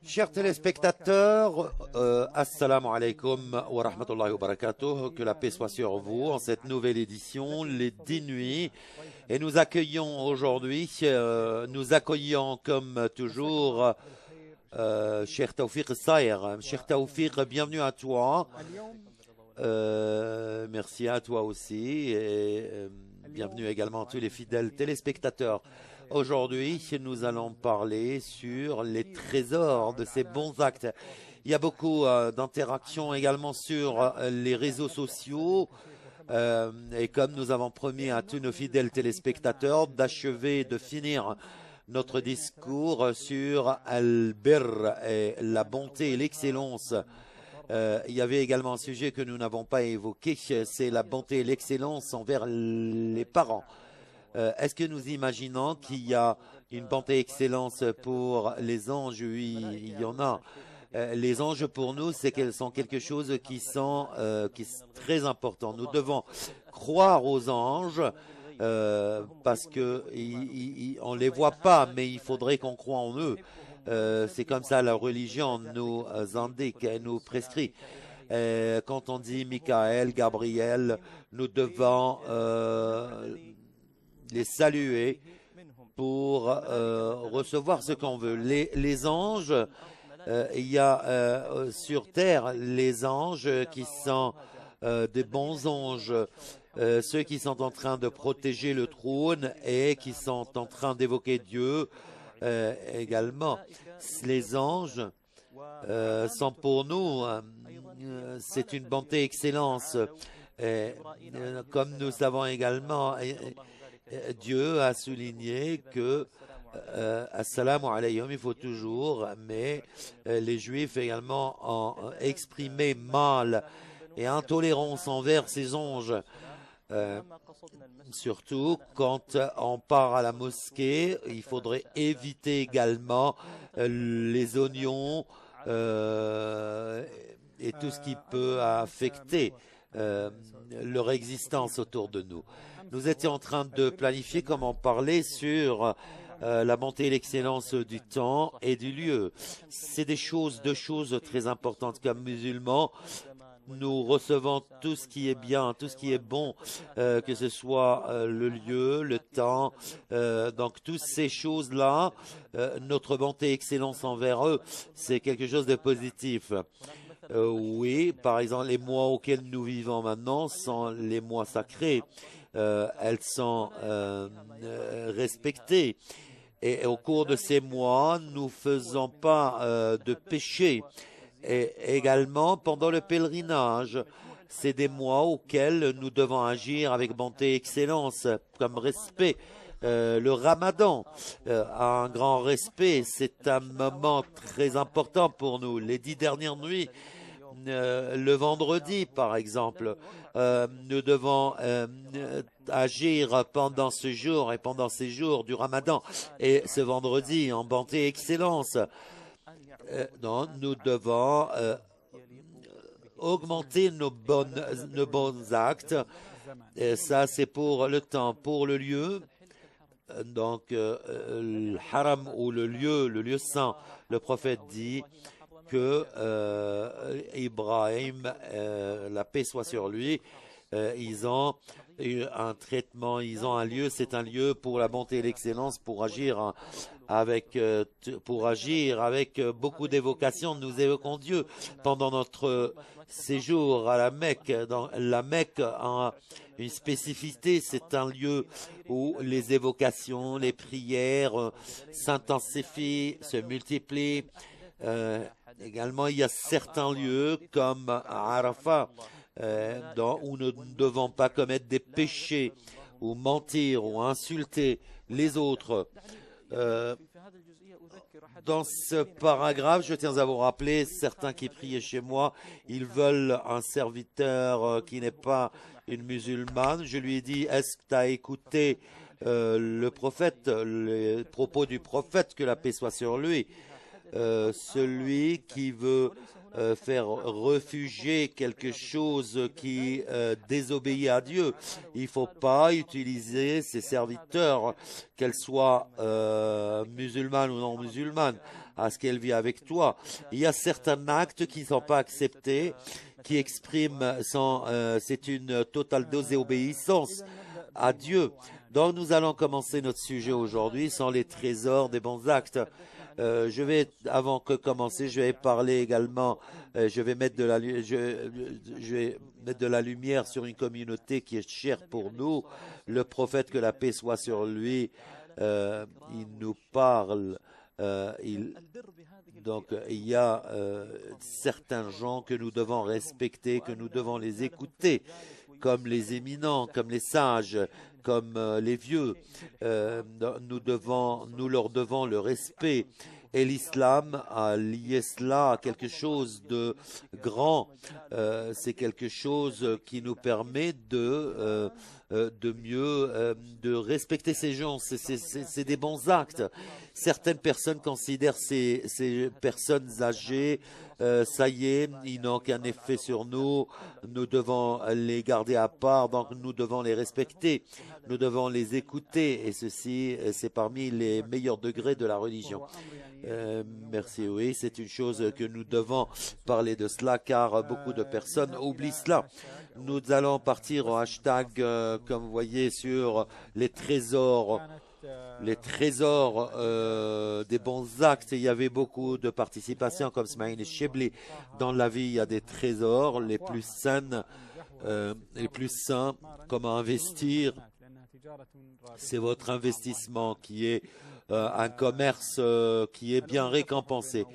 Chers téléspectateurs, assalamu alaikum wa rahmatullahi wa barakatuh, que la paix soit sur vous en cette nouvelle édition, les 10 nuits. Et nous accueillons aujourd'hui, comme toujours, Cheikh Tawfiq Saïr. Cheikh Tawfiq, bienvenue à toi. Merci à toi aussi et bienvenue également à tous les fidèles téléspectateurs. Aujourd'hui, nous allons parler sur les trésors de ces bons actes. Il y a beaucoup d'interactions également sur les réseaux sociaux. Et comme nous avons promis à tous nos fidèles téléspectateurs d'achever, de finir notre discours sur Al-Bir et la bonté et l'excellence. Il y avait également un sujet que nous n'avons pas évoqué, c'est la bonté et l'excellence envers les parents. Est-ce que nous imaginons qu'il y a une bonté et excellence pour les anges? Oui, il y en a. Les anges pour nous, sont quelque chose qui sont très important. Nous devons croire aux anges parce que on les voit pas, mais il faudrait qu'on croie en eux. C'est comme ça la religion nous indique, nous prescrit. Quand on dit Michael, Gabriel, nous devons les saluer pour recevoir ce qu'on veut. Les anges, il y a sur terre les anges qui sont des bons anges, ceux qui sont en train de protéger le trône et qui sont en train d'évoquer Dieu également. Les anges sont pour nous, c'est une bonté excellence. Comme nous savons également, Dieu a souligné que assalamu alayhim, il faut toujours, mais les Juifs également ont exprimé mal et intolérance envers ces anges. Surtout quand on part à la mosquée, il faudrait éviter également les oignons et tout ce qui peut affecter leur existence autour de nous. Nous étions en train de planifier comment parler sur la bonté et l'excellence du temps et du lieu. C'est deux choses très importantes. Comme musulmans, nous recevons tout ce qui est bien, tout ce qui est bon, que ce soit le lieu, le temps. Donc, toutes ces choses-là, notre bonté et excellence envers eux, c'est quelque chose de positif. Oui, par exemple, les mois auxquels nous vivons maintenant sont les mois sacrés. Elles sont respectées. Et au cours de ces mois, nous ne faisons pas de péché. Et également, pendant le pèlerinage, c'est des mois auxquels nous devons agir avec bonté et excellence, comme respect. Le Ramadan a un grand respect. C'est un moment très important pour nous. Les 10 dernières nuits, le vendredi, par exemple, nous devons agir pendant ce jour et pendant ces jours du Ramadan et ce vendredi en bonté et excellence. Non, nous devons augmenter nos bons actes. Et ça, c'est pour le temps, pour le lieu. Donc, le haram ou le lieu saint, le prophète dit que Ibrahim, la paix soit sur lui, ils ont un traitement, ils ont un lieu, c'est un lieu pour la bonté et l'excellence, pour agir avec beaucoup d'évocation. Nous évoquons Dieu pendant notre séjour à la Mecque. Dans la Mecque a une spécificité, c'est un lieu où les évocations, les prières s'intensifient, se multiplient. Également, il y a certains lieux comme Arafat où nous ne devons pas commettre des péchés ou mentir ou insulter les autres. Dans ce paragraphe, je tiens à vous rappeler, certains qui priaient chez moi, ils veulent un serviteur qui n'est pas une musulmane. Je lui ai dit, est-ce que tu as écouté le prophète, les propos du prophète, que la paix soit sur lui? Celui qui veut faire refuger quelque chose qui désobéit à Dieu. Il ne faut pas utiliser ses serviteurs, qu'elles soient musulmanes ou non musulmanes, à ce qu'elles vivent avec toi. Il y a certains actes qui ne sont pas acceptés, qui expriment c'est une totale désobéissance à Dieu. Donc nous allons commencer notre sujet aujourd'hui sans les trésors des bons actes. Avant que commencer, je vais parler également, je vais mettre de la lumière sur une communauté qui est chère pour nous. Le prophète, que la paix soit sur lui, il nous parle. Donc, il y a certains gens que nous devons respecter, que nous devons les écouter, comme les éminents, comme les sages, comme les vieux. Nous leur devons le respect. Et l'islam a lié cela à quelque chose de grand. C'est quelque chose qui nous permet de mieux de respecter ces gens. C'est des bons actes. Certaines personnes considèrent ces personnes âgées, ça y est, ils n'ont qu'un effet sur nous, nous devons les garder à part, donc nous devons les respecter, nous devons les écouter, et ceci, c'est parmi les meilleurs degrés de la religion. Merci, oui, c'est une chose que nous devons parler de cela, car beaucoup de personnes oublient cela. Nous allons partir au hashtag, comme vous voyez, sur les trésors des bons actes. Il y avait beaucoup de participation, comme Smaïn Chebli. Dans la vie, il y a des trésors les plus sains, comment investir. C'est votre investissement qui est un commerce qui est bien récompensé.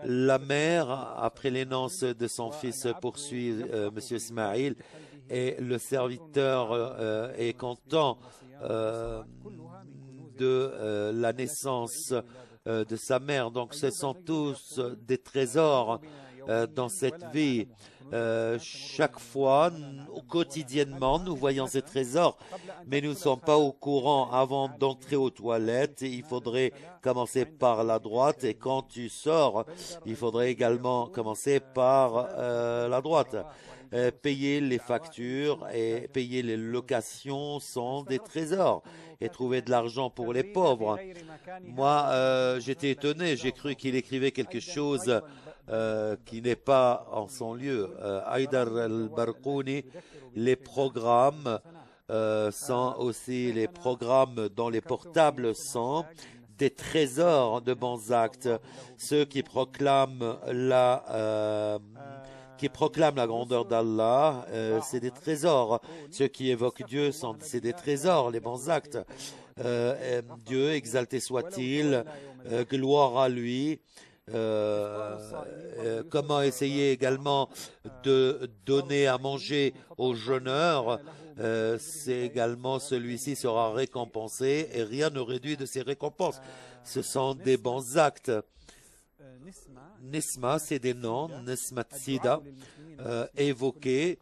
La mère, après l'énonce de son fils, poursuit M. Ismaïl, et le serviteur est content de la naissance de sa mère. Donc ce sont tous des trésors dans cette vie. Chaque fois, quotidiennement, nous voyons ces trésors, mais nous ne sommes pas au courant. Avant d'entrer aux toilettes, il faudrait commencer par la droite, et quand tu sors, il faudrait également commencer par la droite. Payer les factures et payer les locations sont des trésors, et trouver de l'argent pour les pauvres. Moi, j'étais étonné, j'ai cru qu'il écrivait quelque chose qui n'est pas en son lieu. Haïdar al-Barqouni, les programmes les programmes dans les portables sont des trésors de bons actes. Ceux qui proclament la grandeur d'Allah, c'est des trésors. Ceux qui évoquent Dieu, c'est des trésors, les bons actes. Dieu, exalté soit-il, gloire à lui. Comment essayer également de donner à manger aux jeûneurs, c'est également, celui-ci sera récompensé, et rien ne réduit de ses récompenses. Ce sont des bons actes. Nisma, c'est des noms, Nismat Sida, évoqués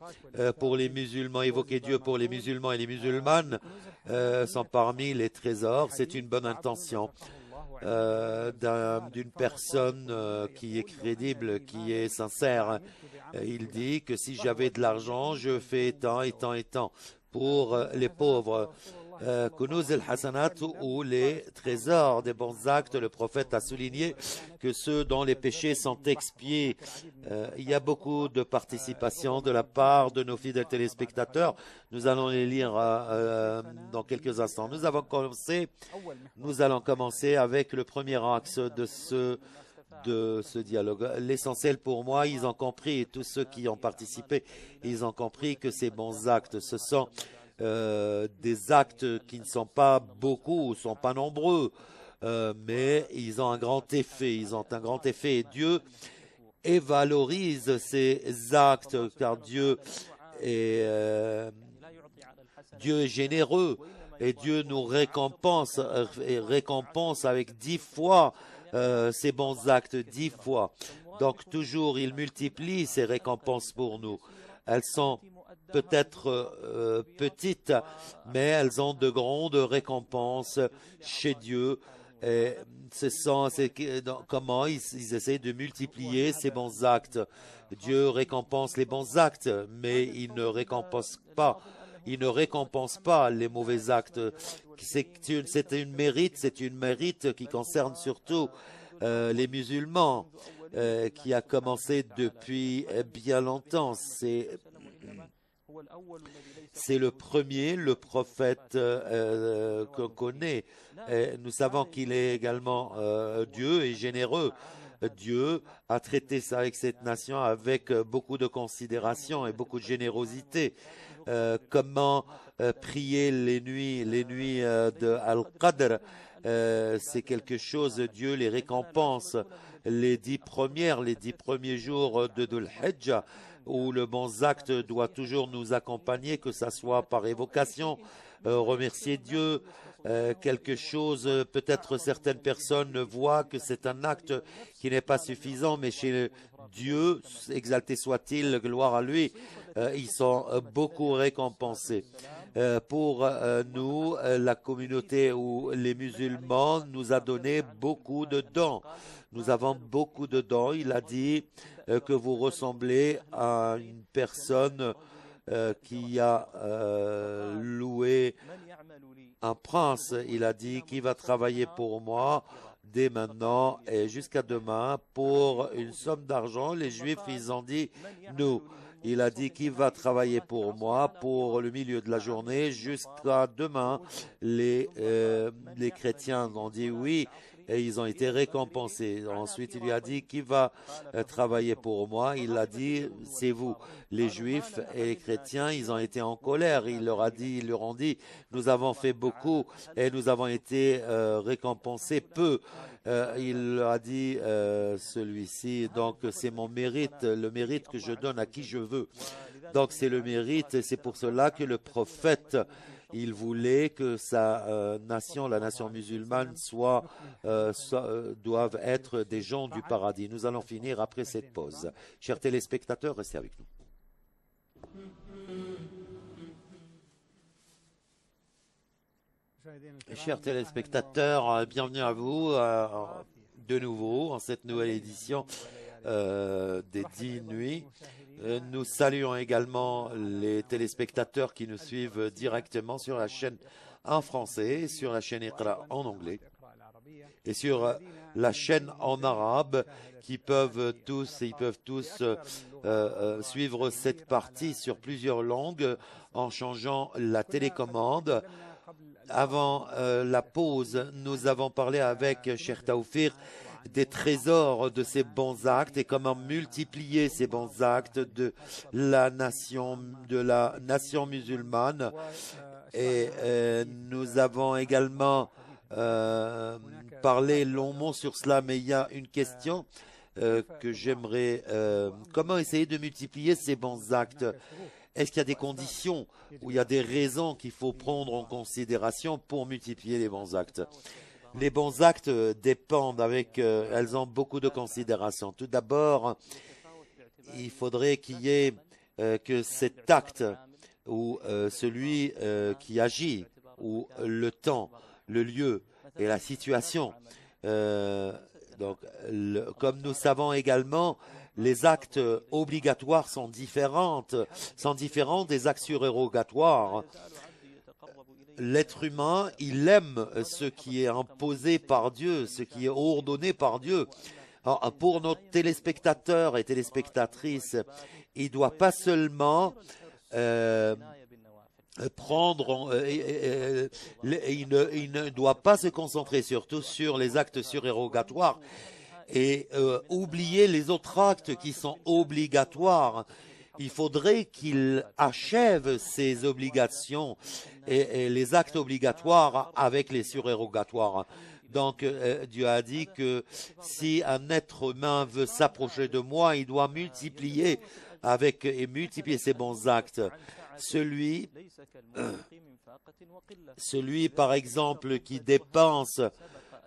pour les musulmans, évoquer Dieu pour les musulmans et les musulmanes sont parmi les trésors. C'est une bonne intention d'une personne qui est crédible, qui est sincère. Il dit que si j'avais de l'argent, je fais tant et tant et tant pour les pauvres. Kunuz el-Hasanat, ou les trésors des bons actes, le prophète a souligné que ceux dont les péchés sont expiés. Il y a beaucoup de participation de la part de nos fidèles téléspectateurs. Nous allons les lire dans quelques instants. Nous allons commencer avec le premier axe de ce dialogue. L'essentiel pour moi, ils ont compris, et tous ceux qui ont participé, ils ont compris que ces bons actes, ce sont des actes qui ne sont pas beaucoup, ne sont pas nombreux, mais ils ont un grand effet. Ils ont un grand effet, et Dieu valorise ces actes, car Dieu est généreux, et Dieu nous récompense avec 10 fois ces bons actes, 10 fois. Donc toujours, il multiplie ces récompenses pour nous. Elles sont peut-être petites, mais elles ont de grandes récompenses chez Dieu, Et comment ils essaient de multiplier ces bons actes. Dieu récompense les bons actes, mais il ne récompense pas. Il ne récompense pas les mauvais actes. C'est une mérite qui concerne surtout les musulmans, qui a commencé depuis bien longtemps. C'est le premier, le prophète qu'on connaît. Nous savons qu'il est également Dieu et généreux. Dieu a traité ça avec cette nation avec beaucoup de considération et beaucoup de générosité. Comment prier les nuits de Al-Qadr, c'est quelque chose, Dieu les récompense. Les 10 premiers jours de Dhul Hijjah, où le bon acte doit toujours nous accompagner, que ce soit par évocation, remercier Dieu, quelque chose, peut-être certaines personnes voient que c'est un acte qui n'est pas suffisant, mais chez Dieu, exalté soit-il, gloire à lui, ils sont beaucoup récompensés. Pour nous, la communauté ou les musulmans nous a donné beaucoup de dons. Nous avons beaucoup de dons. Il a dit que vous ressemblez à une personne qui a loué un prince. Il a dit qui va travailler pour moi dès maintenant et jusqu'à demain pour une somme d'argent. Les Juifs, ils ont dit nous. Il a dit qui va travailler pour moi pour le milieu de la journée jusqu'à demain. Les chrétiens ont dit oui et ils ont été récompensés. Ensuite, il lui a dit qui va travailler pour moi. Il a dit c'est vous. Les Juifs et les chrétiens, ils ont été en colère. Ils leur ont dit nous avons fait beaucoup et nous avons été récompensés peu. Il a dit celui-ci, donc c'est mon mérite, le mérite que je donne à qui je veux. Donc c'est le mérite, c'est pour cela que le prophète, il voulait que sa nation, la nation musulmane, doivent être des gens du paradis. Nous allons finir après cette pause. Chers téléspectateurs, restez avec nous. Chers téléspectateurs, bienvenue à vous de nouveau en cette nouvelle édition des 10 nuits. Nous saluons également les téléspectateurs qui nous suivent directement sur la chaîne en français, sur la chaîne Iqra en anglais et sur la chaîne en arabe ils peuvent tous suivre cette partie sur plusieurs langues en changeant la télécommande. Avant la pause, nous avons parlé avec Cheikh Taoufir des trésors de ces bons actes et comment multiplier ces bons actes de la nation musulmane. Et nous avons également parlé longuement sur cela, mais il y a une question que j'aimerais. Comment essayer de multiplier ces bons actes? Est-ce qu'il y a des conditions ou il y a des raisons qu'il faut prendre en considération pour multiplier les bons actes? Les bons actes dépendent elles ont beaucoup de considérations. Tout d'abord, il faudrait qu'il y ait que cet acte ou celui qui agit ou le temps, le lieu et la situation. Comme nous savons également, les actes obligatoires sont différents des actes surérogatoires. L'être humain, il aime ce qui est imposé par Dieu, ce qui est ordonné par Dieu. Alors, pour nos téléspectateurs et téléspectatrices, il ne doit pas seulement il ne doit pas se concentrer surtout sur les actes surérogatoires et oublier les autres actes qui sont obligatoires. Il faudrait qu'il achève ses obligations et les actes obligatoires avec les surérogatoires. Donc, Dieu a dit que si un être humain veut s'approcher de moi, il doit multiplier ses bons actes. Celui, par exemple, qui dépense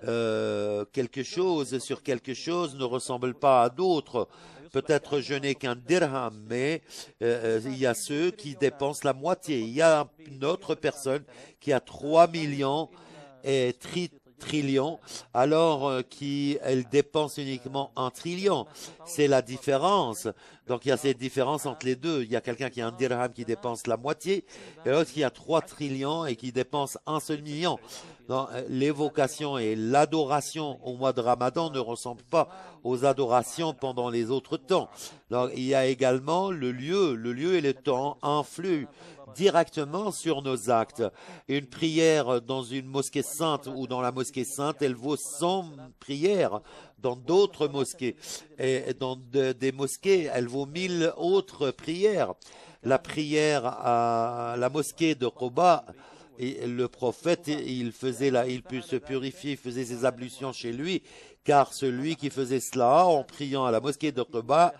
quelque chose sur quelque chose ne ressemble pas à d'autres. Peut-être je n'ai qu'un dirham, mais il y a ceux qui dépensent la moitié. Il y a une autre personne qui a 3 millions et trillions, alors qu'elle dépense uniquement 1 trillion. C'est la différence. Donc il y a cette différence entre les deux. Il y a quelqu'un qui a un dirham qui dépense la moitié et l'autre qui a 3 trillions et qui dépense 1 seul million. L'évocation et l'adoration au mois de Ramadan ne ressemblent pas aux adorations pendant les autres temps. Donc, il y a également le lieu et le temps influent directement sur nos actes. Une prière dans une mosquée sainte ou dans la mosquée sainte, elle vaut 100 prières dans d'autres mosquées. Et dans des mosquées, elle vaut 1000 autres prières. La prière à la mosquée de Quba, et le prophète, il se purifier, il faisait ses ablutions chez lui, car celui qui faisait cela en priant à la mosquée de Quba,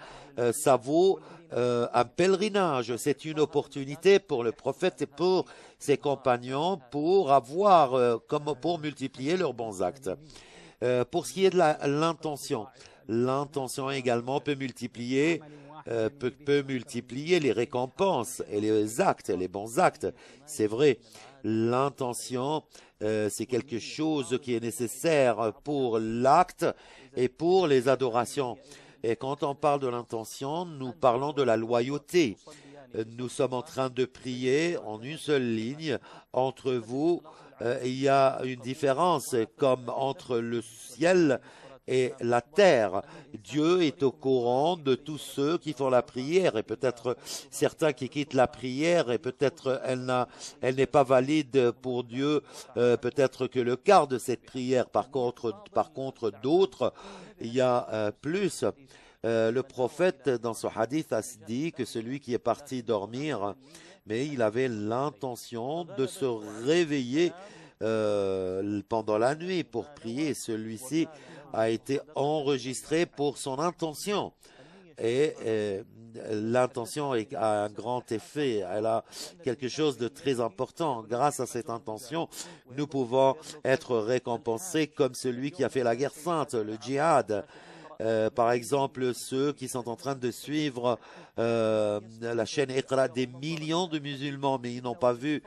ça vaut un pèlerinage. C'est une opportunité pour le prophète et pour ses compagnons pour pour multiplier leurs bons actes. Pour ce qui est de l'intention également peut multiplier les récompenses et les actes, les bons actes. C'est vrai, l'intention, c'est quelque chose qui est nécessaire pour l'acte et pour les adorations. Et quand on parle de l'intention, nous parlons de la loyauté. Nous sommes en train de prier en une seule ligne entre vous. Il y a une différence comme entre le ciel et la terre. Dieu est au courant de tous ceux qui font la prière et peut-être certains qui quittent la prière et peut-être elle n'est pas valide pour Dieu, peut-être que le quart de cette prière. Par contre d'autres, il y a plus. Le prophète dans ce hadith a dit que celui qui est parti dormir, mais il avait l'intention de se réveiller pendant la nuit pour prier. Celui-ci a été enregistré pour son intention. Et l'intention a un grand effet. Elle a quelque chose de très important. Grâce à cette intention, nous pouvons être récompensés comme celui qui a fait la guerre sainte, le djihad. Par exemple, ceux qui sont en train de suivre la chaîne Iqra, des millions de musulmans, mais ils n'ont pas vu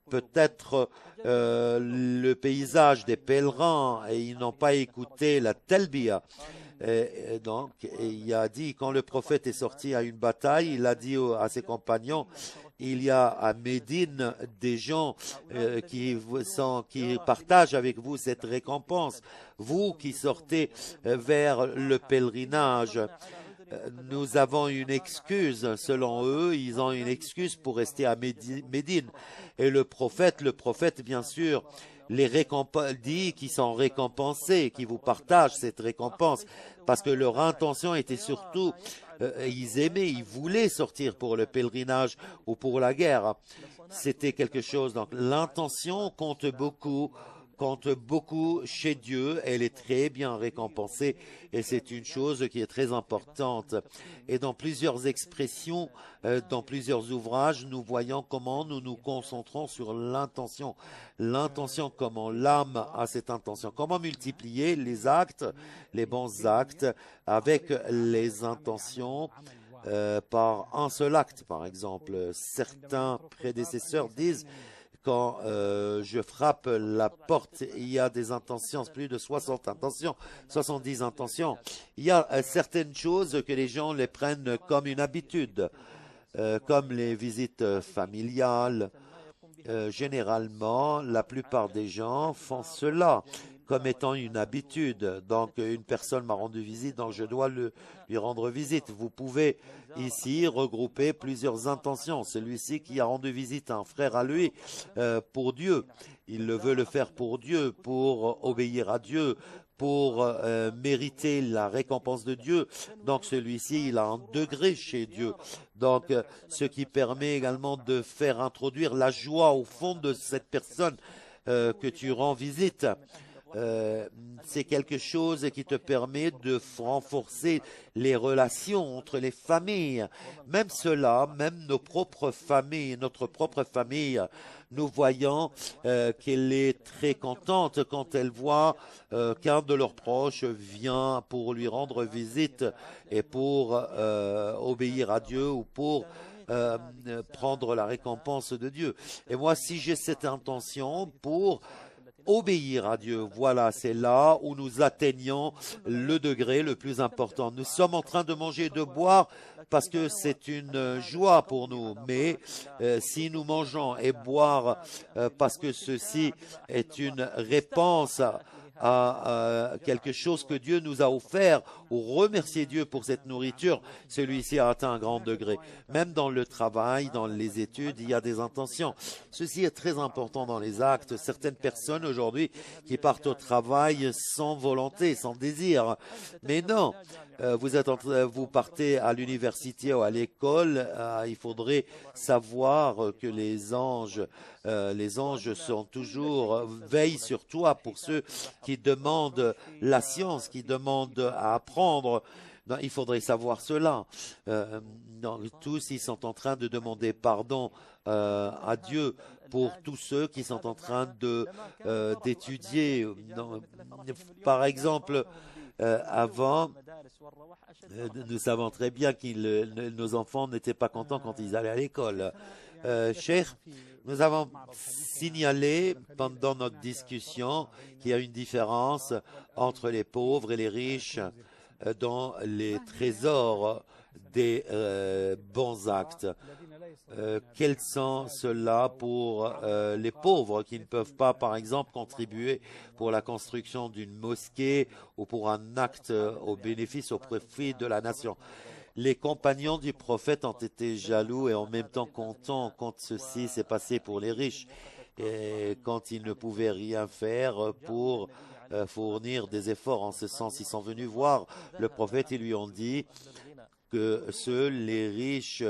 peut-être le paysage des pèlerins et ils n'ont pas écouté la talbiya. Donc, il a dit, quand le prophète est sorti à une bataille, il a dit à ses compagnons, il y a à Médine des gens qui partagent avec vous cette récompense. Vous qui sortez vers le pèlerinage, nous avons une excuse, selon eux, ils ont une excuse pour rester à Médine. Et le prophète, bien sûr, dit qu'ils sont récompensés, qu'ils vous partagent cette récompense, parce que leur intention était surtout, ils voulaient sortir pour le pèlerinage ou pour la guerre. C'était quelque chose. Donc l'intention compte beaucoup chez Dieu, elle est très bien récompensée et c'est une chose qui est très importante. Et dans plusieurs expressions, dans plusieurs ouvrages, nous voyons comment nous nous concentrons sur l'intention. L'intention, comment l'âme a cette intention. Comment multiplier les actes, les bons actes avec les intentions par un seul acte, par exemple. Certains prédécesseurs disent quand je frappe la porte, il y a des intentions, plus de 60 intentions, 70 intentions. Il y a certaines choses que les gens les prennent comme une habitude, comme les visites familiales. Généralement, la plupart des gens font cela comme étant une habitude. Donc, une personne m'a rendu visite, donc je dois lui rendre visite. Vous pouvez ici regrouper plusieurs intentions. Celui-ci qui a rendu visite à un frère à lui pour Dieu, il veut le faire pour Dieu, pour obéir à Dieu, pour mériter la récompense de Dieu. Donc celui-ci, il a un degré chez Dieu. Donc ce qui permet également de faire introduire la joie au fond de cette personne que tu rends visite. C'est quelque chose qui te permet de renforcer les relations entre les familles. Même cela, même notre propre famille, nous voyons qu'elle est très contente quand elle voit qu'un de leurs proches vient pour lui rendre visite et pour obéir à Dieu ou pour prendre la récompense de Dieu. Et moi, si j'ai cette intention pour obéir à Dieu. Voilà, c'est là où nous atteignons le degré le plus important. Nous sommes en train de manger et de boire parce que c'est une joie pour nous. Mais si nous mangeons et boire parce que ceci est une réponse à quelque chose que Dieu nous a offert, ou remercier Dieu pour cette nourriture, celui-ci a atteint un grand degré. Même dans le travail, dans les études, il y a des intentions. Ceci est très important dans les actes. Certaines personnes aujourd'hui qui partent au travail sans volonté, sans désir. Mais non, vous partez à l'université ou à l'école, il faudrait savoir que les anges sont toujours veillent sur toi pour ceux qui demandent la science, qui demandent à apprendre. Non, il faudrait savoir cela. Non, tous, ils sont en train de demander pardon à Dieu pour tous ceux qui sont en train d'étudier. Par exemple, avant, nous savons très bien que nos enfants n'étaient pas contents quand ils allaient à l'école. Cher, nous avons signalé pendant notre discussion qu'il y a une différence entre les pauvres et les riches dans les trésors des bons actes. Quels sont ceux-là pour les pauvres qui ne peuvent pas, par exemple, contribuer pour la construction d'une mosquée ou pour un acte au bénéfice, au profit de la nation? Les compagnons du prophète ont été jaloux et en même temps contents quand ceci s'est passé pour les riches et quand ils ne pouvaient rien faire pour fournir des efforts en ce sens. Ils sont venus voir le prophète et lui ont dit que seuls les riches,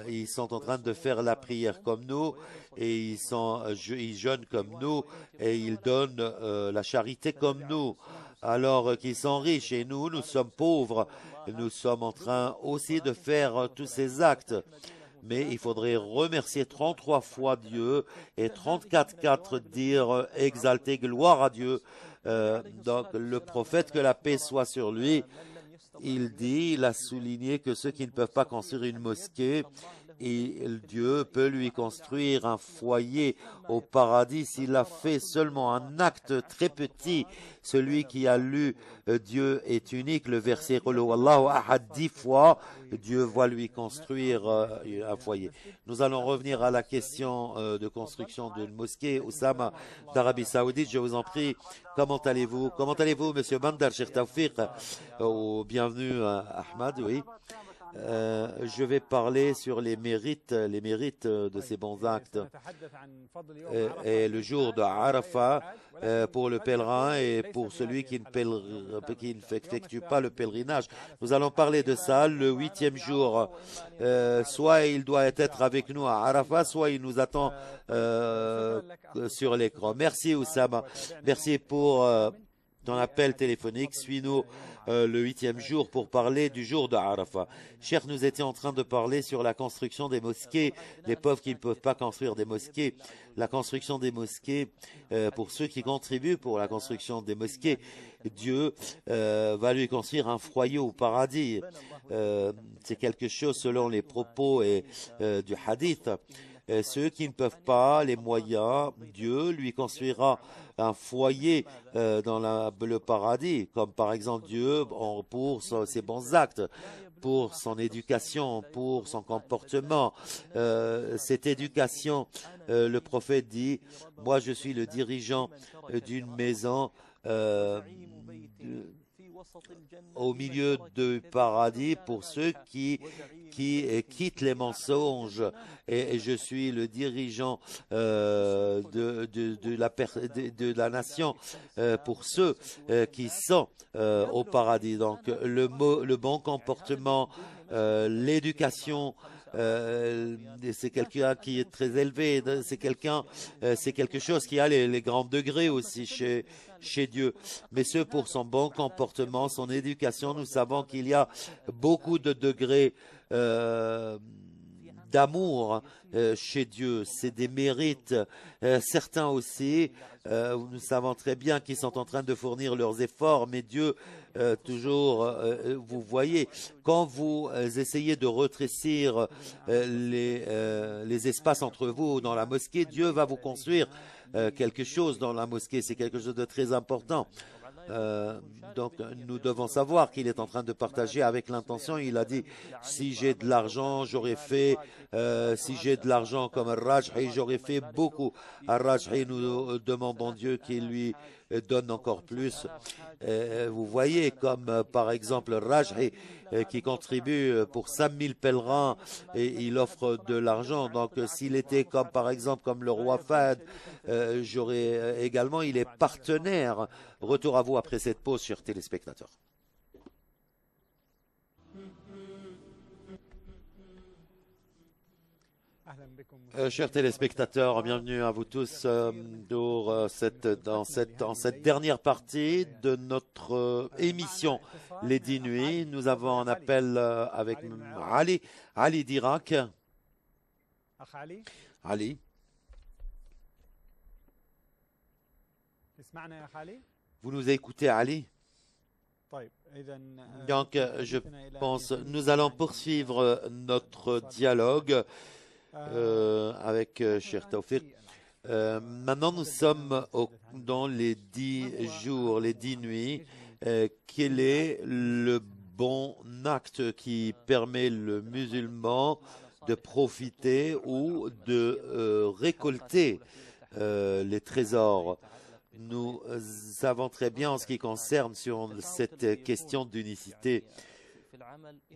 ils sont en train de faire la prière comme nous et ils jeûnent comme nous et ils donnent la charité comme nous. Alors qu'ils sont riches et nous sommes pauvres. Nous sommes en train aussi de faire tous ces actes. Mais il faudrait remercier 33 fois Dieu et 34 dire exalter gloire à Dieu. Donc le prophète, que la paix soit sur lui, il a souligné que ceux qui ne peuvent pas construire une mosquée, et Dieu peut lui construire un foyer au paradis s'il a fait seulement un acte très petit. Celui qui a lu Dieu est unique, le verset Allahu Ahad 10 fois, Dieu va lui construire un foyer. Nous allons revenir à la question de construction d'une mosquée. Oussama d'Arabie Saoudite, je vous en prie, comment allez-vous? Comment allez-vous, Monsieur Bandar, Cheikh Tawfiq? Bienvenue, Ahmad, oui. Je vais parler sur les mérites de ces bons actes. Et le jour de Arafat, pour le pèlerin et pour celui qui n'effectue pas le pèlerinage. Nous allons parler de ça le 8e jour. Soit il doit être avec nous à Arafat, soit il nous attend sur l'écran. Merci Oussama. Merci pour ton appel téléphonique. Suis-nous le 8e jour pour parler du jour de Arafat. Cher, nous étions en train de parler sur la construction des mosquées, les pauvres qui ne peuvent pas construire des mosquées, la construction des mosquées, pour ceux qui contribuent pour la construction des mosquées, Dieu va lui construire un foyer au paradis. C'est quelque chose selon les propos du hadith. Ceux qui ne peuvent pas les moyens, Dieu lui construira un foyer dans le paradis, comme par exemple Dieu pour ses bons actes, pour son éducation, pour son comportement. Cette éducation, le prophète dit, moi je suis le dirigeant d'une maison au milieu du paradis pour ceux qui quittent les mensonges et je suis le dirigeant de la nation pour ceux qui sont au paradis. Donc le bon comportement, l'éducation, c'est quelqu'un qui est très élevé, c'est quelque chose qui a les grands degrés aussi chez Dieu. Mais ce pour son bon comportement, son éducation, nous savons qu'il y a beaucoup de degrés d'amour chez Dieu, c'est des mérites. Certains aussi, nous savons très bien qu'ils sont en train de fournir leurs efforts, mais Dieu, toujours, vous voyez, quand vous essayez de rétrécir les espaces entre vous dans la mosquée, Dieu va vous construire quelque chose dans la mosquée. C'est quelque chose de très important. Donc, nous devons savoir qu'il est en train de partager avec l'intention. Il a dit, si j'ai de l'argent, j'aurais fait, si j'ai de l'argent comme Rajhi, j'aurais fait beaucoup. À Rajhi, nous demandons Dieu qu'il lui donne encore plus. Vous voyez, comme par exemple Rajhi, qui contribue pour 5000 pèlerins et il offre de l'argent. Donc, s'il était comme, par exemple, comme le roi Fahd, j'aurais également, il est partenaire. Retour à vous après cette pause, chers téléspectateurs. Chers téléspectateurs, bienvenue à vous tous dans cette dernière partie de notre émission Les 10 nuits. Nous avons un appel avec Ali d'Irak. Ali. Vous nous écoutez, Ali? Donc, je pense, nous allons poursuivre notre dialogue avec Cheikh Tawfiq. Maintenant, nous sommes dans les 10 jours, les 10 nuits. Quel est le bon acte qui permet le musulman de profiter ou de récolter les trésors? Nous savons très bien en ce qui concerne sur cette question d'unicité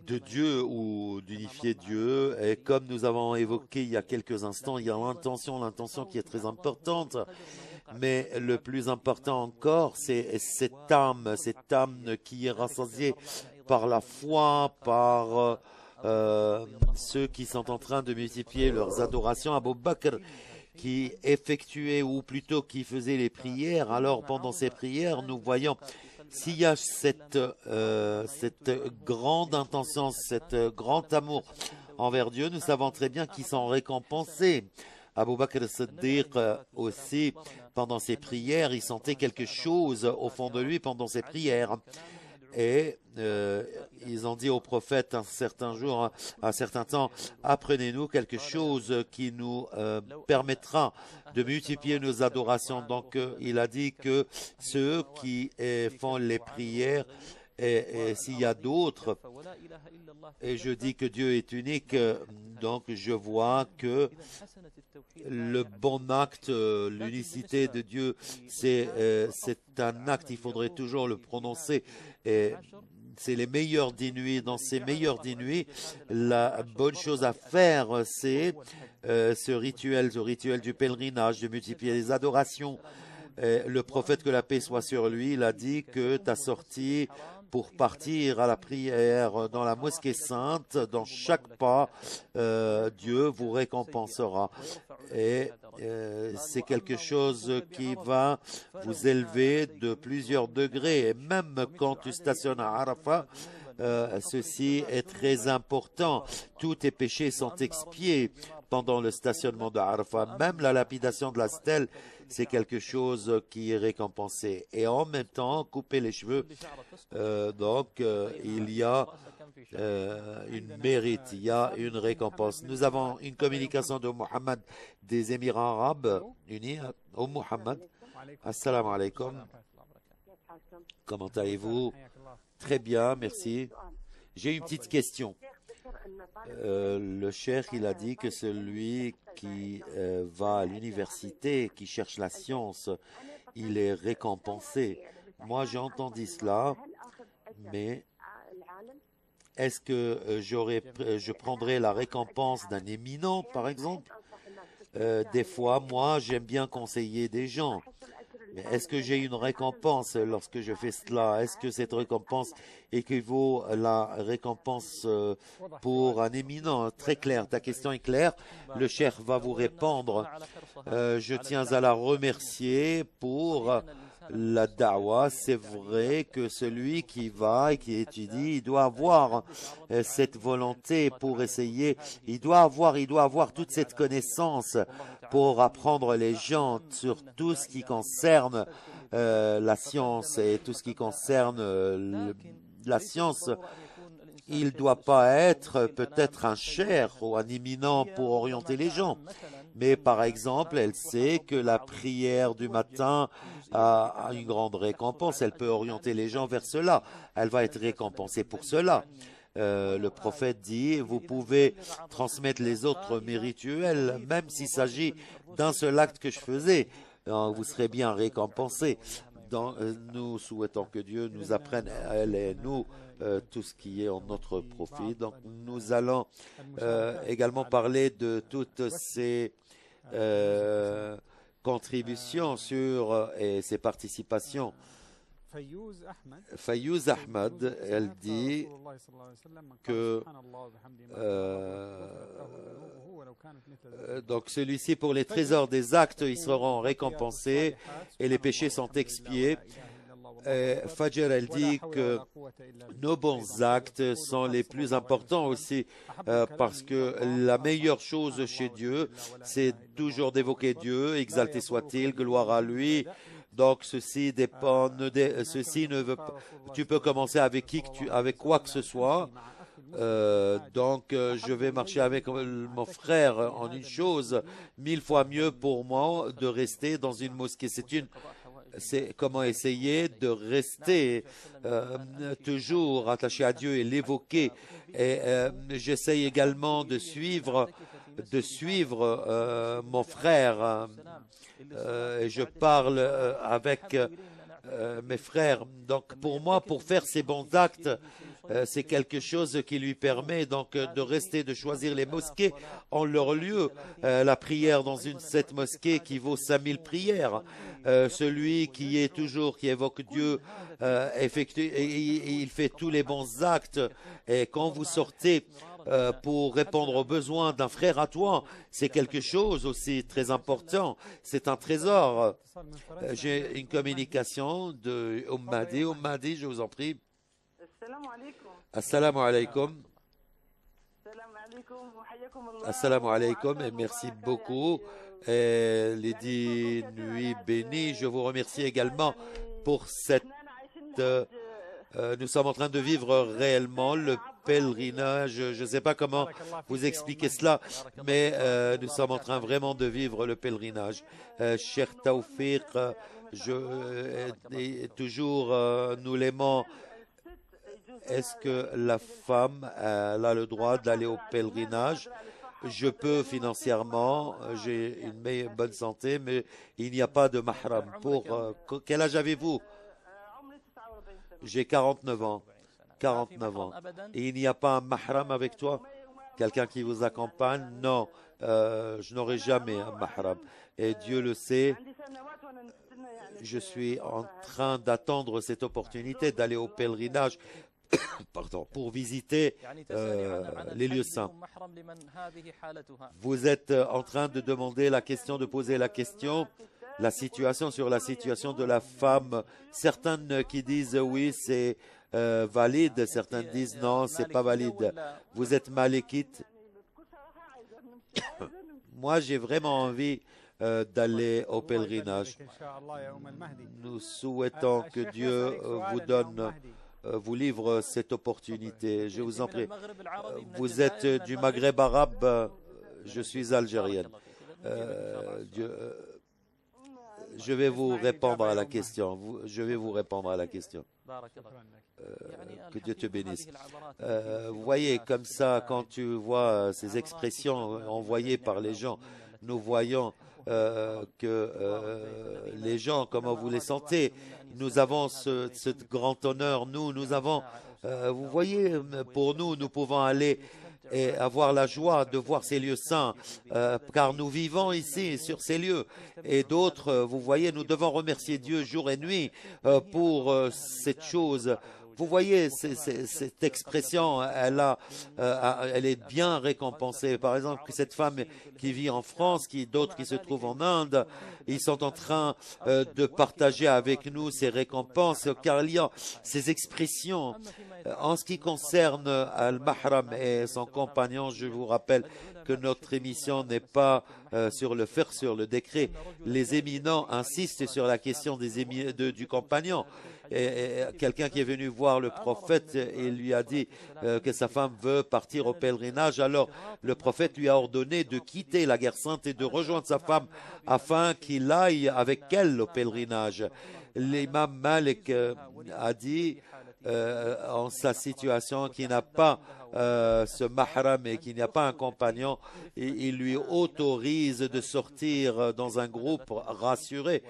de Dieu ou d'unifier Dieu. Et comme nous avons évoqué il y a quelques instants, il y a l'intention qui est très importante. Mais le plus important encore, c'est cette âme qui est rassasiée par la foi, par ceux qui sont en train de multiplier leurs adorations. Abu Bakr, qui effectuait ou plutôt qui faisait les prières. Alors pendant ces prières, nous voyons s'il y a cette grande intention, cet grand amour envers Dieu, nous savons très bien qu'ils sont récompensés. Abu Bakr as-Siddiq aussi, pendant ses prières, il sentait quelque chose au fond de lui pendant ses prières. Et ils ont dit au prophète un certain jour, un certain temps, apprenez-nous quelque chose qui nous permettra de multiplier nos adorations. Donc il a dit que ceux qui font les prières, et s'il y a d'autres, et je dis que Dieu est unique, donc je vois que le bon acte, l'unicité de Dieu, c'est un acte, il faudrait toujours le prononcer. Et c'est les meilleures 10 nuits. Dans ces meilleures 10 nuits, la bonne chose à faire, c'est ce rituel du pèlerinage, de multiplier les adorations. Le prophète, que la paix soit sur lui, il a dit que ta sortie pour partir à la prière dans la mosquée sainte, dans chaque pas, Dieu vous récompensera. Et c'est quelque chose qui va vous élever de plusieurs degrés. Et même quand tu stationnes à Arafat, ceci est très important. Tous tes péchés sont expiés pendant le stationnement de Arafat. Même la lapidation de la stèle, c'est quelque chose qui est récompensé. Et en même temps, couper les cheveux, il y a une mérite, il y a une récompense. Nous avons une communication de Mohammed des Émirats Arabes Unis. Oh Mohammed, assalamu alaikum. Comment allez-vous? Très bien, merci. J'ai une petite question. Le cheikh, il a dit que celui qui va à l'université, qui cherche la science, il est récompensé. Moi, j'ai entendu cela, mais est-ce que je prendrai la récompense d'un éminent, par exemple? Des fois, moi, j'aime bien conseiller des gens. Mais est-ce que j'ai une récompense lorsque je fais cela? Est-ce que cette récompense équivaut à la récompense pour un éminent? Très clair, ta question est claire. Le cheikh va vous répondre. Je tiens à la remercier pour la da'wa, c'est vrai que celui qui va et qui étudie, il doit avoir cette volonté pour essayer, il doit avoir toute cette connaissance pour apprendre les gens sur tout ce qui concerne la science et tout ce qui concerne la science. Il ne doit pas être peut-être un cher ou un éminent pour orienter les gens. Mais par exemple, elle sait que la prière du matin a une grande récompense. Elle peut orienter les gens vers cela. Elle va être récompensée pour cela. Le prophète dit, vous pouvez transmettre les autres mes rituels, même s'il s'agit d'un seul acte que je faisais. Vous serez bien récompensés. Nous souhaitons que Dieu nous apprenne, elle et nous, tout ce qui est en notre profit. Donc, nous allons également parler de toutes ces contributions et ces participations. Fayyouz Ahmad, elle dit que donc celui-ci pour les trésors des actes, ils seront récompensés et les péchés sont expiés. Fajr, elle dit que nos bons actes sont les plus importants aussi parce que la meilleure chose chez Dieu, c'est toujours d'évoquer Dieu, exalté soit-il, gloire à lui. Donc ceci dépend, ceci ne veut pas. Tu peux commencer avec avec quoi que ce soit. Je vais marcher avec mon frère en une chose, 1000 fois mieux pour moi de rester dans une mosquée. C'est comment essayer de rester toujours attaché à Dieu et l'évoquer. Et j'essaye également de suivre mon frère. Et je parle avec mes frères. Donc pour moi, pour faire ces bons actes, c'est quelque chose qui lui permet donc de rester, de choisir les mosquées en leur lieu. La prière dans cette mosquée qui vaut 5000 prières. Celui qui évoque Dieu, il fait tous les bons actes. Et quand vous sortez pour répondre aux besoins d'un frère à toi, c'est quelque chose aussi très important. C'est un trésor. J'ai une communication de Ummadi. Ummadi, je vous en prie. Assalamu alaikum. Assalamu alaikum et merci beaucoup. Les 10 nuits bénies. Je vous remercie également pour cette... nous sommes en train de vivre réellement le pèlerinage. Je ne sais pas comment vous expliquer cela, mais nous sommes en train vraiment de vivre le pèlerinage. Cher Tawfiq, toujours nous l'aimons. Est-ce que la femme a le droit d'aller au pèlerinage? Je peux financièrement, j'ai une bonne santé, mais il n'y a pas de mahram. Quel âge avez-vous? J'ai 49 ans. 49 ans. Et il n'y a pas un mahram avec toi? Quelqu'un qui vous accompagne? Non, je n'aurai jamais un mahram. Et Dieu le sait, je suis en train d'attendre cette opportunité d'aller au pèlerinage pour visiter les lieux saints. Vous êtes en train de demander de poser la question, la situation de la femme. Certaines qui disent oui, c'est valide, certains disent non, c'est pas valide. Vous êtes malékite. Moi, j'ai vraiment envie d'aller au pèlerinage. Nous souhaitons que Dieu vous livre cette opportunité. Je vous en prie. Vous êtes du Maghreb arabe, je suis algérienne. Je vais vous répondre à la question. Que Dieu te bénisse. Vous voyez, comme ça, quand tu vois ces expressions envoyées par les gens, nous voyons que les gens, comment vous les sentez, nous avons ce grand honneur. Nous avons, vous voyez, pour nous pouvons aller et avoir la joie de voir ces lieux saints, car nous vivons ici sur ces lieux. Et d'autres, vous voyez, nous devons remercier Dieu jour et nuit pour cette chose Vous voyez, cette expression, elle est bien récompensée. Par exemple, cette femme qui vit en France, d'autres qui se trouvent en Inde, ils sont en train de partager avec nous ces récompenses, car il y a ces expressions. En ce qui concerne Al-Mahram et son compagnon, je vous rappelle que notre émission n'est pas sur le décret. Les éminents insistent sur la question du compagnon. Quelqu'un qui est venu voir le prophète et lui a dit que sa femme veut partir au pèlerinage. Alors le prophète lui a ordonné de quitter la guerre sainte et de rejoindre sa femme afin qu'il aille avec elle au pèlerinage. L'imam Malik a dit en sa situation qu'il n'a pas ce mahram et qu'il n'y a pas un compagnon, et il lui autorise de sortir dans un groupe rassuré.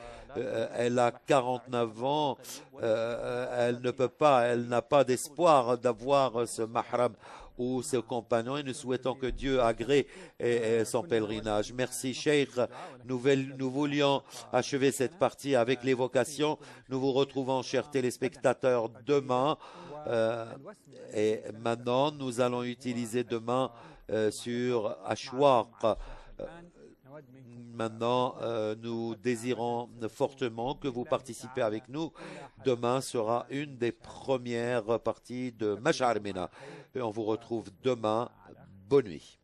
Elle a 49 ans, elle n'a pas d'espoir d'avoir ce mahram ou ce compagnon, et nous souhaitons que Dieu agrée son pèlerinage. Merci, Cheikh. Nous voulions achever cette partie avec l'évocation. Nous vous retrouvons, chers téléspectateurs, demain. Et maintenant, nous allons utiliser demain sur Ashwaq. Maintenant, nous désirons fortement que vous participez avec nous. Demain sera une des premières parties de Mash'ar Mina. Et on vous retrouve demain. Bonne nuit.